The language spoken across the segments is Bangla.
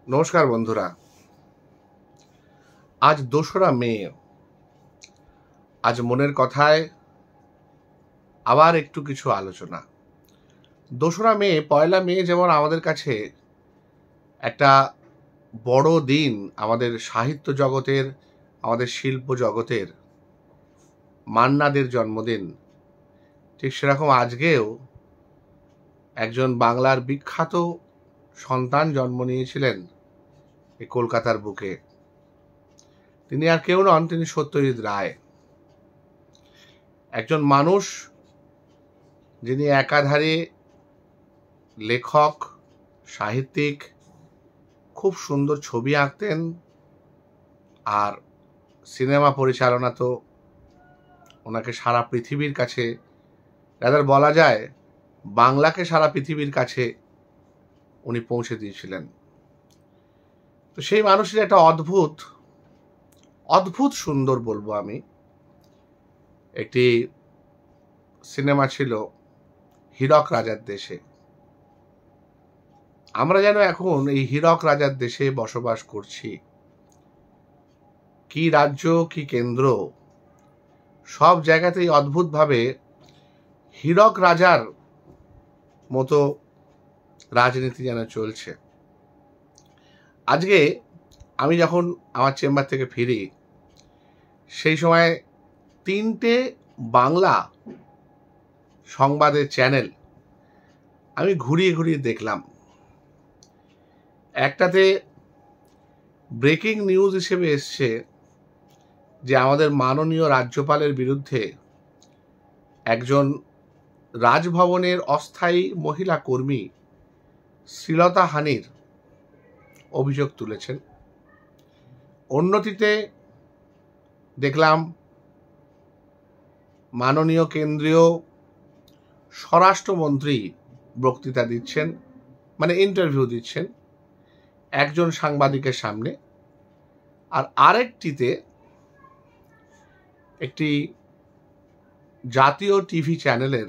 নমস্কার বন্ধুরা। আজ ২রা মে। আজ মনের কথায় আবার একটু কিছু আলোচনা। ২রা মে, পয়লা মে যেমন আমাদের কাছে একটা বড় দিন, আমাদের সাহিত্য জগতের, আমাদের শিল্প জগতের মান্নাদের জন্মদিন, ঠিক সেরকম আজকেও একজন বাংলার বিখ্যাত সন্তান জন্ম নিয়েছিলেন এই কলকাতার বুকে। তিনি আর কেউ নন, তিনি সত্যজিৎ রায়। একজন মানুষ যিনি একাধারে লেখক, সাহিত্যিক, খুব সুন্দর ছবি আঁকতেন, আর সিনেমা পরিচালনা তো ওনাকে সারা পৃথিবীর কাছে, যাদের বলা যায় বাংলাকে সারা পৃথিবীর কাছে উনি পৌঁছে দিয়েছিলেন। তো সেই মানুষের একটা অদ্ভুত অদ্ভুত সুন্দর বলবো আমি, একটি সিনেমা ছিল হীরক রাজার দেশে। আমরা যেন এখন এই হীরক রাজার দেশে বসবাস করছি। কি রাজ্য, কি কেন্দ্র, সব জায়গাতেই অদ্ভুতভাবে হীরক রাজার মতো রাজনীতি যেন চলছে। আজকে আমি যখন আমার চেম্বার থেকে ফিরি, সেই সময় 3টে বাংলা সংবাদের চ্যানেল আমি ঘুরিয়ে ঘুরিয়ে দেখলাম। একটাতে ব্রেকিং নিউজ হিসেবে এসছে যে আমাদের মাননীয় রাজ্যপালের বিরুদ্ধে একজন রাজভবনের অস্থায়ী মহিলা কর্মী শ্লীলতাহানির অভিযোগ তুলেছেন। অন্যটিতে দেখলাম মাননীয় কেন্দ্রীয় স্বরাষ্ট্রমন্ত্রী বক্তৃতা দিচ্ছেন, মানে ইন্টারভিউ দিচ্ছেন একজন সাংবাদিকের সামনে। আর আরেকটিতে একটি জাতীয় টিভি চ্যানেলের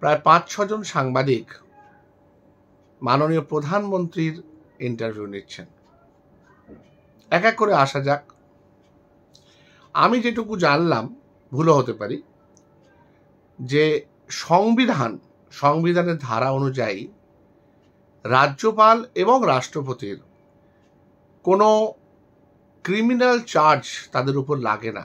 প্রায় ৫-৬ জন সাংবাদিক মাননীয় প্রধানমন্ত্রীর ইন্টারভিউ নিচ্ছেন। এক এক করে আসা যাক। আমি যেটুকু জানলাম, ভুলও হতে পারি, যে সংবিধানের ধারা অনুযায়ী রাজ্যপাল এবং রাষ্ট্রপতির কোনো ক্রিমিনাল চার্জ তাদের উপর লাগে না।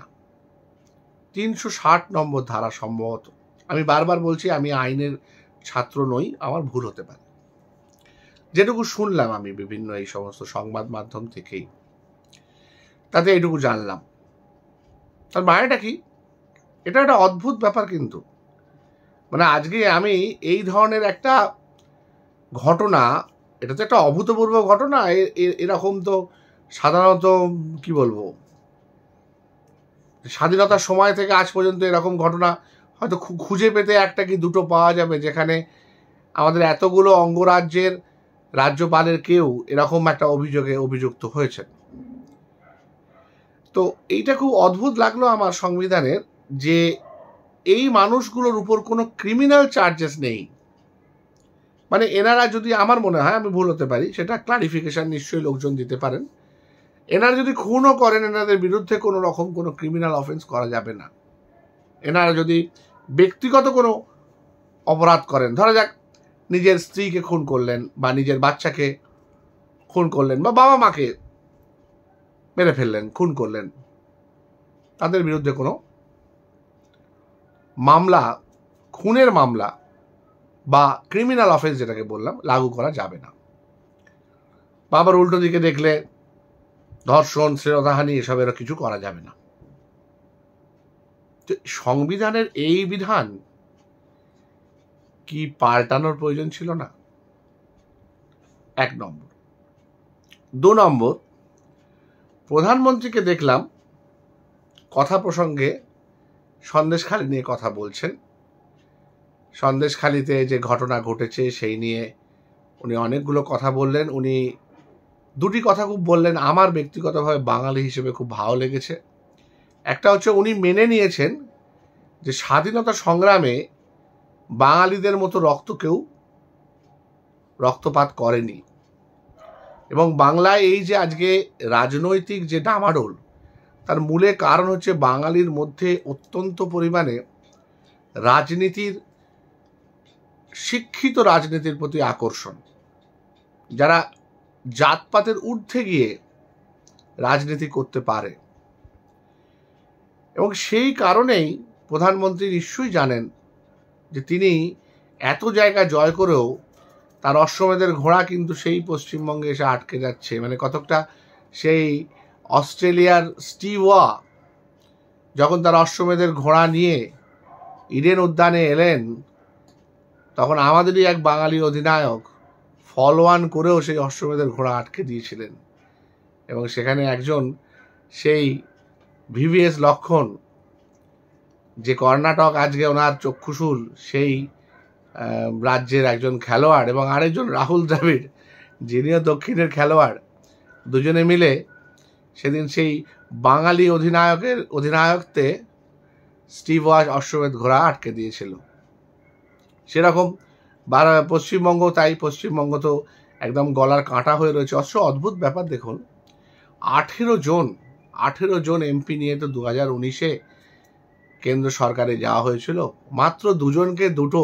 ৩৬০ নম্বর ধারা সম্ভবত। আমি বারবার বলছি, আমি আইনের ছাত্র নই, আমার ভুল হতে পারে। যেটুকু শুনলাম আমি বিভিন্ন এই সমস্ত সংবাদ মাধ্যম থেকেই, তাতে এইটুকু জানলাম। তার মানেটা কি? এটা একটা অদ্ভুত ব্যাপার। কিন্তু মানে আজকে আমি এই ধরনের একটা ঘটনা, এটা তো একটা অভূতপূর্ব ঘটনা। এরকম তো সাধারণত, কি বলবো, স্বাধীনতার সময় থেকে আজ পর্যন্ত এরকম ঘটনা হয়তো খুঁজে পেতে একটা কি দুটো পাওয়া যাবে, যেখানে আমাদের এতগুলো অঙ্গরাজ্যের রাজ্যপালের কেউ এরকম একটা অভিযোগে অভিযুক্ত হয়েছে। তো এইটা খুব অদ্ভুত লাগলো আমার সংবিধানের, যে এই মানুষগুলোর উপর কোনো ক্রিমিনাল চার্জেস নেই। মানে এনারা যদি, আমার মনে হয়, আমি ভুল হতে পারি, সেটা ক্লারিফিকেশন নিশ্চয়ই লোকজন দিতে পারেন, এনারা যদি খুনও করেন, এনাদের বিরুদ্ধে কোনো রকম কোনো ক্রিমিনাল অফেন্স করা যাবে না। এনারা যদি ব্যক্তিগত কোনো অপরাধ করেন, ধরা যাক নিজের স্ত্রীকে খুন করলেন, বা নিজের বাচ্চাকে খুন করলেন, বা বাবা মাকে মেরে ফেললেন, খুন করলেন, তাদের বিরুদ্ধে কোনো মামলা, খুনের মামলা বা ক্রিমিনাল অফেন্স যেটাকে বললাম, লাগু করা যাবে না। বা আবার উল্টো দিকে দেখলে ধর্ষণ, শ্লীলতাহানি, এসবেরও কিছু করা যাবে না। তো সংবিধানের এই বিধান কি পাল্টানোর প্রয়োজন ছিল না? ১ নম্বর। ২ নম্বর, প্রধানমন্ত্রীকে দেখলাম কথা প্রসঙ্গে সন্দেশখালি নিয়ে কথা বলছেন। সন্দেশখালিতে যে ঘটনা ঘটেছে সেই নিয়ে উনি অনেকগুলো কথা বললেন। উনি 2টি কথা খুব বললেন, আমার ব্যক্তিগতভাবে বাঙালি হিসেবে খুব ভালো লেগেছে। একটা হচ্ছে, উনি মেনে নিয়েছেন যে স্বাধীনতা সংগ্রামে বাঙালিদের মতো কেউ রক্তপাত করেনি। এবং বাংলায় এই যে আজকে রাজনৈতিক যে ডামাডোল, তার মূলে কারণ হচ্ছে বাঙালির মধ্যে অত্যন্ত পরিমাণে রাজনীতির, শিক্ষিত রাজনীতির প্রতি আকর্ষণ, যারা জাতপাতের ঊর্ধ্বে গিয়ে রাজনীতি করতে পারে। এবং সেই কারণেই প্রধানমন্ত্রী নিশ্চয়ই জানেন যে তিনি এত জায়গা জয় করেও তার অশ্বমেধের ঘোড়া কিন্তু সেই পশ্চিমবঙ্গে এসে আটকে যাচ্ছে। মানে কতকটা সেই অস্ট্রেলিয়ার স্টিভ ওয়া যখন তার অশ্বমেধের ঘোড়া নিয়ে ইডেন উদ্যানে এলেন, তখন আমাদেরই এক বাঙালি অধিনায়ক ফলোয়ান করেও সেই অশ্বমেধের ঘোড়া আটকে দিয়েছিলেন। এবং সেখানে একজন সেই ভিভিএস লক্ষণ, যে কর্ণাটক আজকে ওনার চক্ষুশূল, সেই রাজ্যের একজন খেলোয়াড়, এবং আরেকজন রাহুল দ্রাবিড়, যিনিও দক্ষিণের খেলোয়াড়, দুজনে মিলে সেদিন সেই বাঙালি অধিনায়কত্বে স্টিভ ওয়াশ অশ্বমেধ ঘোড়া আটকে দিয়েছিল। সেরকম পশ্চিমবঙ্গ, তাই পশ্চিমবঙ্গ তো একদম গলার কাঁটা হয়ে রয়েছে। অদ্ভুত ব্যাপার দেখুন, 18 জন এমপি নিয়ে তো 2019-এ কেন্দ্র সরকারে যাওয়া হয়েছিল, মাত্র দুজনকে দুটো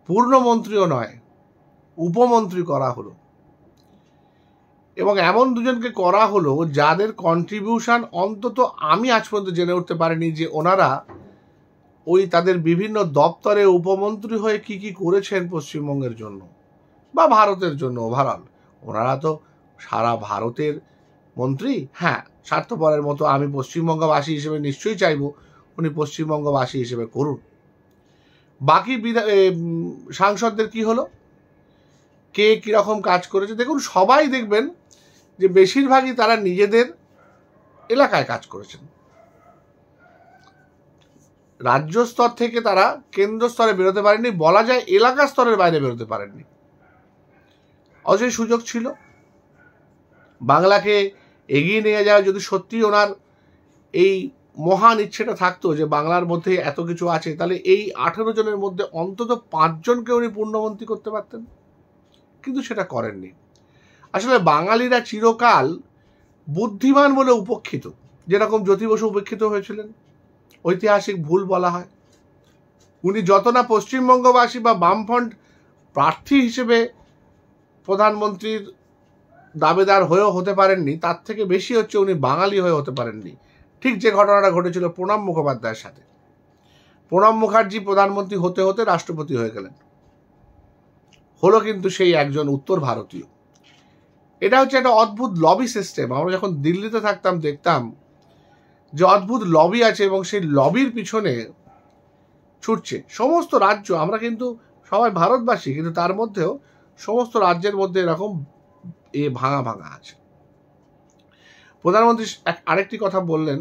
পূর্ণমন্ত্রীও নয় উপমন্ত্রী করা হলো। এবং এমন দুজনকে করা হলো যাদের কন্ট্রিবিউশন অন্তত আমি আজ পর্যন্ত জেনে উঠতে পারিনি যে ওনারা ওই তাদের বিভিন্ন দপ্তরে উপমন্ত্রী হয়ে কি কি করেছেন পশ্চিমবঙ্গের জন্য বা ভারতের জন্য ওভারঅল। ওনারা তো সারা ভারতের মন্ত্রী। হ্যাঁ, স্বার্থপরের মতো আমি পশ্চিমবঙ্গবাসী হিসেবে নিশ্চয়ই চাইব উনি পশ্চিমবঙ্গবাসী হিসেবে করুন। বাকি সাংসদদের কি হলো, কে কিরকম কাজ করেছে দেখুন। সবাই দেখবেন যে বেশিরভাগই তারা নিজেদের এলাকায় কাজ করেছেন। রাজ্য স্তর থেকে তারা কেন্দ্র স্তরে বেরোতে পারেননি, বলা যায় এলাকা স্তরের বাইরে বেরোতে পারেননি। অজয় সুযোগ ছিল বাংলাকে এগিয়ে নিয়ে যাওয়া। যদি সত্যি ওনার এই মহান ইচ্ছেটা থাকতো যে বাংলার মধ্যে এত কিছু আছে, তাহলে এই 18 জনের মধ্যে অন্তত 5 জনকে উনি পূর্ণমন্ত্রী করতে পারতেন, কিন্তু সেটা করেননি। আসলে বাঙালিরা চিরকাল বুদ্ধিমান বলে উপেক্ষিত, যেরকম জ্যোতি বসু উপেক্ষিত হয়েছিলেন, ঐতিহাসিক ভুল বলা হয়। উনি যত না পশ্চিমবঙ্গবাসী বা বামফ্রন্ট প্রার্থী হিসেবে প্রধানমন্ত্রীর দাবেদার হয়েও হতে পারেননি, তার থেকে বেশি হচ্ছে উনি বাঙালি হয়ে হতে পারেননি। ঠিক যে ঘটনাটা ঘটেছিল প্রণব মুখোপাধ্যায়ের সাথে। প্রণব মুখার্জি প্রধানমন্ত্রী হতে হতে রাষ্ট্রপতি হয়ে গেলেন, হলো কিন্তু সেই একজন উত্তর ভারতীয়। এটা হচ্ছে একটা অদ্ভুত লবি সিস্টেম। আমরা যখন দিল্লিতে থাকতাম দেখতাম যে অদ্ভুত লবি আছে, এবং সেই লবির পিছনে ছুটছে সমস্ত রাজ্য। আমরা কিন্তু সবাই ভারতবাসী, কিন্তু তার মধ্যেও সমস্ত রাজ্যের মধ্যে এরকম ভাঙা ভাঙা আছে। প্রধানমন্ত্রী আরেকটি কথা বললেন,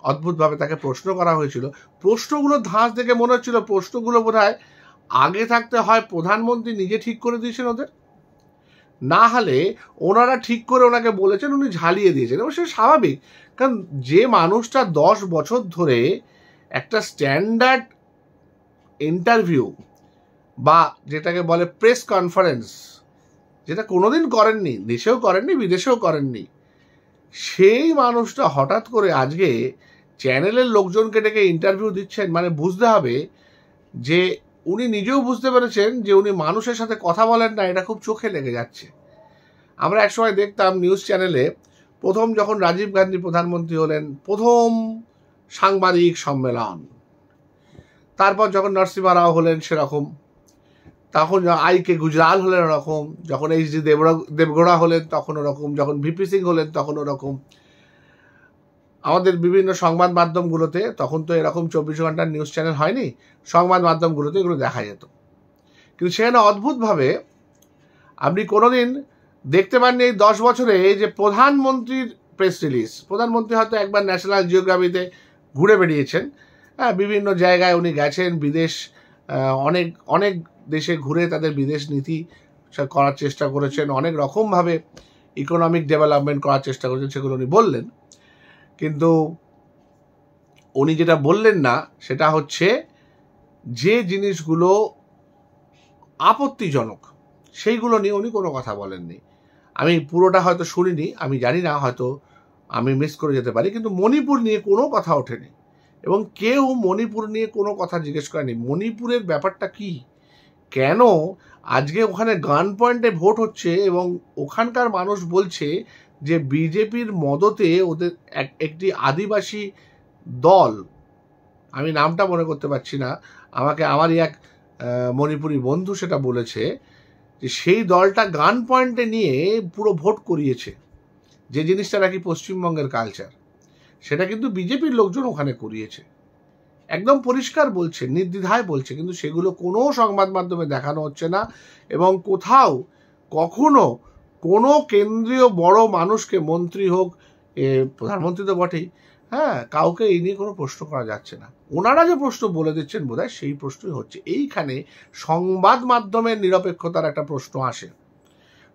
অদ্ভুতভাবে তাকে প্রশ্ন করা হয়েছিল। প্রশ্নগুলো ধাঁচ দেখে মনে হচ্ছিল প্রশ্নগুলো বোধহয় আগে থাকতে হয় প্রধানমন্ত্রী নিজে ঠিক করে দিয়েছেন ওদের, না হলে ওনারা ঠিক করে ওনাকে বলেছেন, উনি ঝালিয়ে দিয়েছেন। এবং সে স্বাভাবিক, কারণ যে মানুষটা 10 বছর ধরে একটা স্ট্যান্ডার্ড ইন্টারভিউ বা যেটাকে বলে প্রেস কনফারেন্স, যেটা কোনোদিন করেননি, দেশেও করেননি বিদেশেও করেননি, সেই মানুষটা হঠাৎ করে আজকে চ্যানেলের লোকজনকে ডেকে ইন্টারভিউ দিচ্ছেন। মানে বুঝতে হবে যে উনি নিজেও বুঝতে পেরেছেন যে উনি মানুষের সাথে কথা বলেন না, এটা খুব চোখে লেগে যাচ্ছে। আমরা একসময় দেখতাম নিউজ চ্যানেলে, প্রথম যখন রাজীব গান্ধী প্রধানমন্ত্রী হলেন, প্রথম সাংবাদিক সম্মেলন, তারপর যখন নরসিমহা রাও হলেন সেরকম, তখন আইকে গুজরাল হলেন ওরকম, যখন এইচ.ডি. দেবগৌড়া হলেন তখন ওরকম, যখন ভিপি সিং হলেন তখন ওরকম। আমাদের বিভিন্ন সংবাদ মাধ্যমগুলোতে, তখন তো এরকম 24 ঘন্টার নিউজ চ্যানেল হয়নি, সংবাদ মাধ্যমগুলোতে এগুলো দেখা যেত। কিন্তু সেখানে অদ্ভুতভাবে আপনি কোনোদিন দেখতে পাননি এই 10 বছরে যে প্রধানমন্ত্রীর প্রেস রিলিজ। প্রধানমন্ত্রী হয়তো একবার ন্যাশনাল জিওগ্রাফিতে ঘুরে বেরিয়েছেন, হ্যাঁ, বিভিন্ন জায়গায় উনি গেছেন, বিদেশ অনেক অনেক দেশে ঘুরে তাদের বিদেশ নীতি করার চেষ্টা করেছেন, অনেক রকমভাবে ইকোনমিক ডেভেলপমেন্ট করার চেষ্টা করেছেন, সেগুলো উনি বললেন। কিন্তু উনি যেটা বললেন না সেটা হচ্ছে যে জিনিসগুলো আপত্তিজনক সেইগুলো নিয়ে উনি কোনো কথা বলেননি। আমি পুরোটা হয়তো শুনিনি, আমি জানি না, হয়তো আমি মিস করে যেতে পারি, কিন্তু মণিপুর নিয়ে কোনো কথা ওঠেনি এবং কেউ মণিপুর নিয়ে কোনো কথা জিজ্ঞেস করেনি। মণিপুরের ব্যাপারটা কি, কেন আজকে ওখানে গান পয়েন্টে ভোট হচ্ছে এবং ওখানকার মানুষ বলছে যে বিজেপির মদতে ওদের একটি আদিবাসী দল, আমি নামটা মনে করতে পারছি না, আমাকে আমারই এক মণিপুরি বন্ধু সেটা বলেছে, যে সেই দলটা গান পয়েন্টে নিয়ে পুরো ভোট করিয়েছে। যে জিনিসটা নাকি পশ্চিমবঙ্গের কালচার, সেটা কিন্তু বিজেপির লোকজন ওখানে করিয়েছে, একদম পরিষ্কার বলছে, নির্দ্বিধায় বলছে, কিন্তু সেগুলো কোনো সংবাদ মাধ্যমে দেখানো হচ্ছে না। এবং কোথাও কখনো কোনো কেন্দ্রীয় বড় মানুষকে, মন্ত্রী হোক, প্রধানমন্ত্রী তো বটেই, হ্যাঁ, কাউকে এই নিয়ে কোনো প্রশ্ন করা যাচ্ছে না। ওনারা যে প্রশ্ন বলে দিচ্ছেন বোধহয় সেই প্রশ্নই হচ্ছে। এইখানে সংবাদ মাধ্যমের নিরপেক্ষতার একটা প্রশ্ন আসে।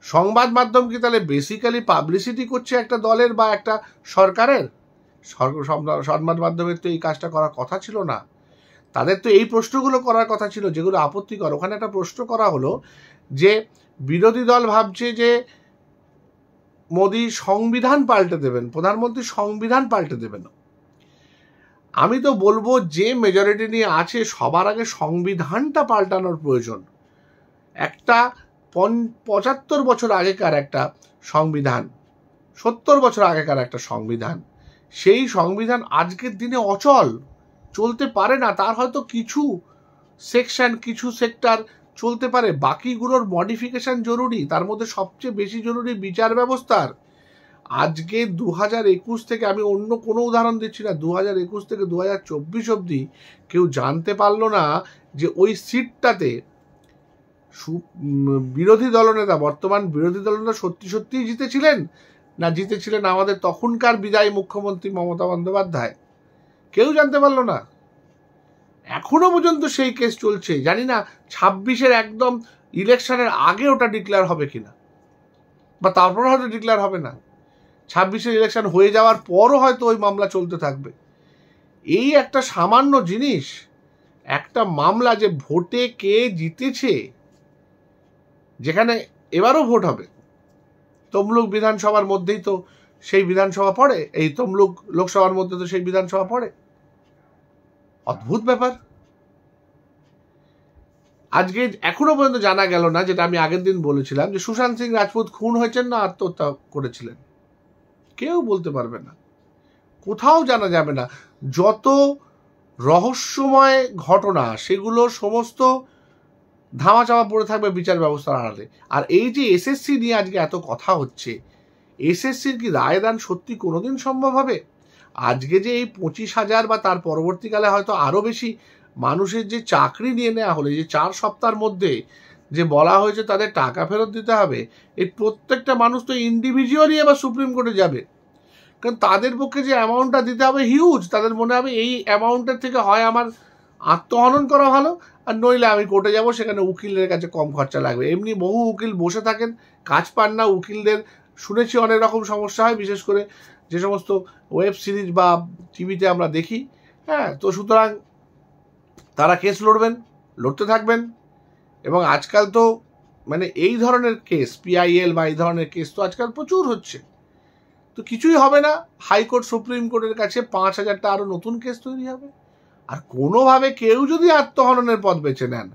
সংবাদ মাধ্যম কি তাহলে বেসিক্যালি পাবলিসিটি করছে একটা দলের বা একটা সরকারের? সংবাদ মাধ্যমের তো এই কাজটা করার কথা ছিল না। তাদের তো এই প্রশ্নগুলো করার কথা ছিল যেগুলো আপত্তিকর। ওখানে একটা প্রশ্ন করা হলো যে বিরোধী দল ভাবছে যে মোদি সংবিধান পাল্টে দেবেন, প্রধানমন্ত্রী সংবিধান পাল্টে দেবেন। আমি তো বলবো যে মেজরিটি নিয়ে আছে সবার আগে সংবিধানটা পাল্টানোর প্রয়োজন। একটা 75 বছর আগেকার একটা সংবিধান, 70 বছর আগেকার একটা সংবিধান, সেই সংবিধান আজকের দিনে অচল, চলতে পারে না। তার হয়তো কিছু সেকশন, কিছু সেক্টর চলতে পারে, বাকিগুলোর মডিফিকেশন জরুরি। তার মধ্যে সবচেয়ে বেশি জরুরি বিচার ব্যবস্থার। আজকে 2021 থেকে, আমি অন্য কোনো উদাহরণ দিচ্ছি না, 2021 থেকে 2024 অবধি কেউ জানতে পারলো না যে ওই সিটটাতে বিরোধী দলনেতা, বর্তমান বিরোধী দলনেতা সত্যি সত্যিই জিতেছিলেন, না জিতেছিলেন আমাদের তখনকার বিদায়ী মুখ্যমন্ত্রী মমতা বন্দ্যোপাধ্যায়। কেউ জানতে পারলো না। এখনো পর্যন্ত সেই কেস চলছে। জানি না 26-এর একদম ইলেকশনের আগে ওটা ডিক্লেয়ার হবে কিনা, বা তারপর হয়তো ডিক্লেয়ার হবে না। 26-এর ইলেকশন হয়ে যাওয়ার পরও হয়তো ওই মামলা চলতে থাকবে। এই একটা সামান্য জিনিস, একটা মামলা যে ভোটে কে জিতেছে, যেখানে এবারও ভোট হবে, তমলুক বিধানসভার মধ্যেই তো সেই বিধানসভা পড়ে, এই তমলুক লোকসভার মধ্যে তো সেই বিধানসভা পড়ে। অদ্ভুত ব্যাপার। আজকে এখনো পর্যন্ত জানা গেল না, যেটা আমি আগের দিন বলেছিলাম, যে সুশান্ত সিং রাজপুত খুন হয়েছেন না আত্মহত্যা করেছিলেন। কেউ বলতে পারবে না, কোথাও জানা যাবে না। যত রহস্যময় ঘটনা, সেগুলো সমস্ত ধামাচাপা পড়ে থাকবে বিচার ব্যবস্থার আড়ালে। আর এই যে এসএসসি নিয়ে আজকে এত কথা হচ্ছে, এসএসসির কি রায়দান সত্যি কোনোদিন সম্ভব হবে? আজকে যে এই 25,000 বা তার পরবর্তীকালে হয়তো আরও বেশি মানুষের যে চাকরি নিয়ে নেওয়া হলো, যে 4 সপ্তাহের মধ্যে যে বলা হয়েছে তাদের টাকা ফেরত দিতে হবে, এই প্রত্যেকটা মানুষ তো ইন্ডিভিজুয়ালি এবার সুপ্রিম কোর্টে যাবে। কারণ তাদের পক্ষে যে অ্যামাউন্টটা দিতে হবে হিউজ। তাদের মনে হবে এই অ্যামাউন্টের থেকে হয় আমার আত্মহনন করা ভালো, আর নইলে আমি কোর্টে যাব, সেখানে উকিলের কাছে কম খরচা লাগবে। এমনি বহু উকিল বসে থাকেন, কাজ পান না। উকিলদের শুনেছি অনেক রকম সমস্যা হয়, বিশেষ করে যে সমস্ত ওয়েব সিরিজ বা টিভিতে আমরা দেখি। হ্যাঁ, তো সুতরাং তারা কেস লড়তে থাকবেন। এবং আজকাল তো মানে এই ধরনের কেস, পিআইএল বা এই ধরনের কেস তো আজকাল প্রচুর হচ্ছে। তো কিছুই হবে না, হাইকোর্ট সুপ্রিম কোর্টের কাছে 5,000টা আরও নতুন কেস তৈরি হবে। আর কোনোভাবে কেউ যদি আত্মহননের পথ বেছে নেন,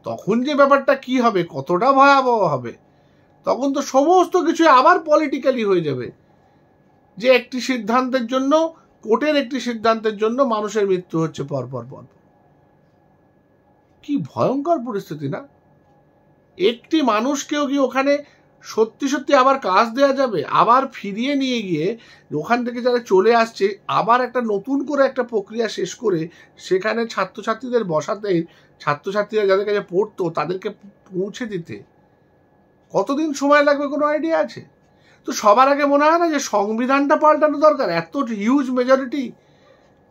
তখন যে ব্যাপারটা কি হবে, কতটা ভয়াবহ হবে, তখন তো সমস্ত কিছু আবার পলিটিক্যালি হয়ে যাবে। যে একটি সিদ্ধান্তের জন্য, কোর্টের একটি সিদ্ধান্তের জন্য মানুষের মৃত্যু হচ্ছে পরপর। কি ভয়ঙ্কর পরিস্থিতি না? একটি মানুষকেও কি ওখানে সত্যি সত্যি আবার কাজ দেওয়া যাবে? আবার ফিরিয়ে নিয়ে গিয়ে ওখান থেকে যারা চলে আসছে, আবার একটা নতুন করে একটা প্রক্রিয়া শেষ করে সেখানে ছাত্রছাত্রীদের বসাতে, ছাত্রছাত্রীরা যাদের কাছে পড়তো তাদেরকে পৌঁছে দিতে কতদিন সময় লাগবে কোনো আইডিয়া আছে? তো সবার আগে মনে হয় না যে সংবিধানটা পাল্টানো দরকার? এত হিউজ মেজরিটি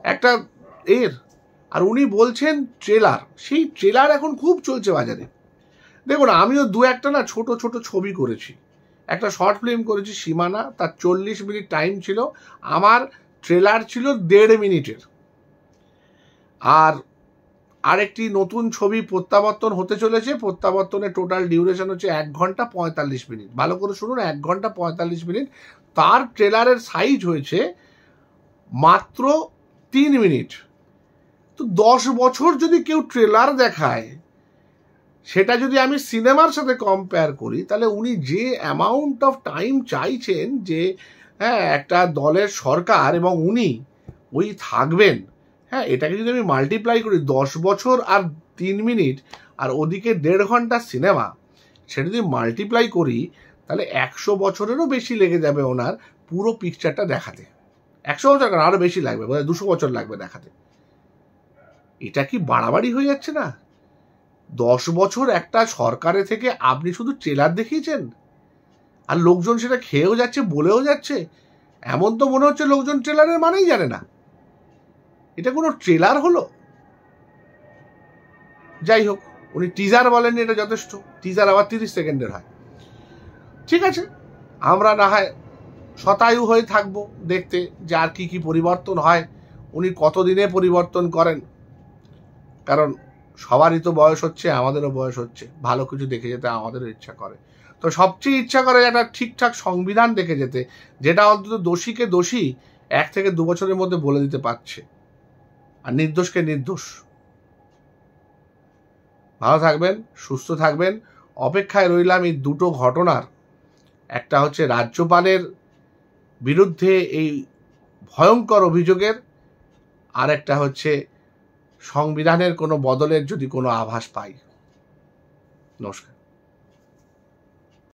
একটা এর। আর উনি বলছেন ট্রেলার, সেই ট্রেলার এখন খুব চলছে বাজারে। দেখুন, আমিও 2-1টা না ছোট ছোট ছবি করেছি। একটা শর্ট ফিল্ম করেছি সীমানা, তার 40 মিনিট টাইম ছিল, আমার ট্রেলার ছিল 1.5 মিনিটের। আর আরেকটি নতুন ছবি প্রত্যাবর্তন হতে চলেছে। প্রত্যাবর্তনের টোটাল ডিউরেশন হচ্ছে 1 ঘন্টা 45 মিনিট। ভালো করে শুনুন, 1 ঘন্টা 45 মিনিট। তার ট্রেলারের সাইজ হয়েছে মাত্র 3 মিনিট। তো 10 বছর যদি কেউ ট্রেলার দেখায়, সেটা যদি আমি সিনেমার সাথে কম্পেয়ার করি, তাহলে উনি যে অ্যামাউন্ট অফ টাইম চাইছেন, যে হ্যাঁ একটা দলের সরকার এবং উনি ওই থাকবেন, হ্যাঁ এটাকে যদি আমি মাল্টিপ্লাই করি 10 বছর আর 3 মিনিট, আর ওদিকে 1.5 ঘন্টা সিনেমা, সেটা যদি মাল্টিপ্লাই করি, তাহলে 100 বছরেরও বেশি লেগে যাবে ওনার পুরো পিকচারটা দেখাতে। 100 বছর কেন, আরও বেশি লাগবে, বোধহয় 200 বছর লাগবে দেখাতে। এটা কি বাড়াবাড়ি হয়ে যাচ্ছে না? 10 বছর একটা সরকারে থেকে আপনি শুধু ট্রেলার দেখিয়েছেন, আর লোকজন সেটা খেয়েও যাচ্ছে, বলেও যাচ্ছে। এমন তো মনে হচ্ছে লোকজন ট্রেলারের মানেই জানে না। এটা কোনো ট্রেলার হলো? যাই হোক, উনি টিজার বলেননি, এটা যথেষ্ট। টিজার আবার 30 সেকেন্ডের হয়। ঠিক আছে, আমরা না হয় শতায়ু হয়ে থাকবো দেখতে যে আর কি কি পরিবর্তন হয়, উনি কতদিনে পরিবর্তন করেন। কারণ সবারই তো বয়স হচ্ছে, আমাদেরও বয়স হচ্ছে, ভালো কিছু দেখে যেতে আমাদেরও ইচ্ছা করে। তো সবচেয়ে ইচ্ছা করে একটা ঠিকঠাক সংবিধান দেখে যেতে, যেটা অন্তত দোষীকে দোষী 1 থেকে 2 বছরের মধ্যে বলে দিতে পারছে, আর নির্দোষকে নির্দোষ। ভালো থাকবেন, সুস্থ থাকবেন। অপেক্ষায় রইলাম এই দুটো ঘটনার। একটা হচ্ছে রাজ্যপালের বিরুদ্ধে এই ভয়ঙ্কর অভিযোগের, আর একটা হচ্ছে সংবিধানের কোনো বদলের যদি কোনো আভাস পাই। নমস্কার।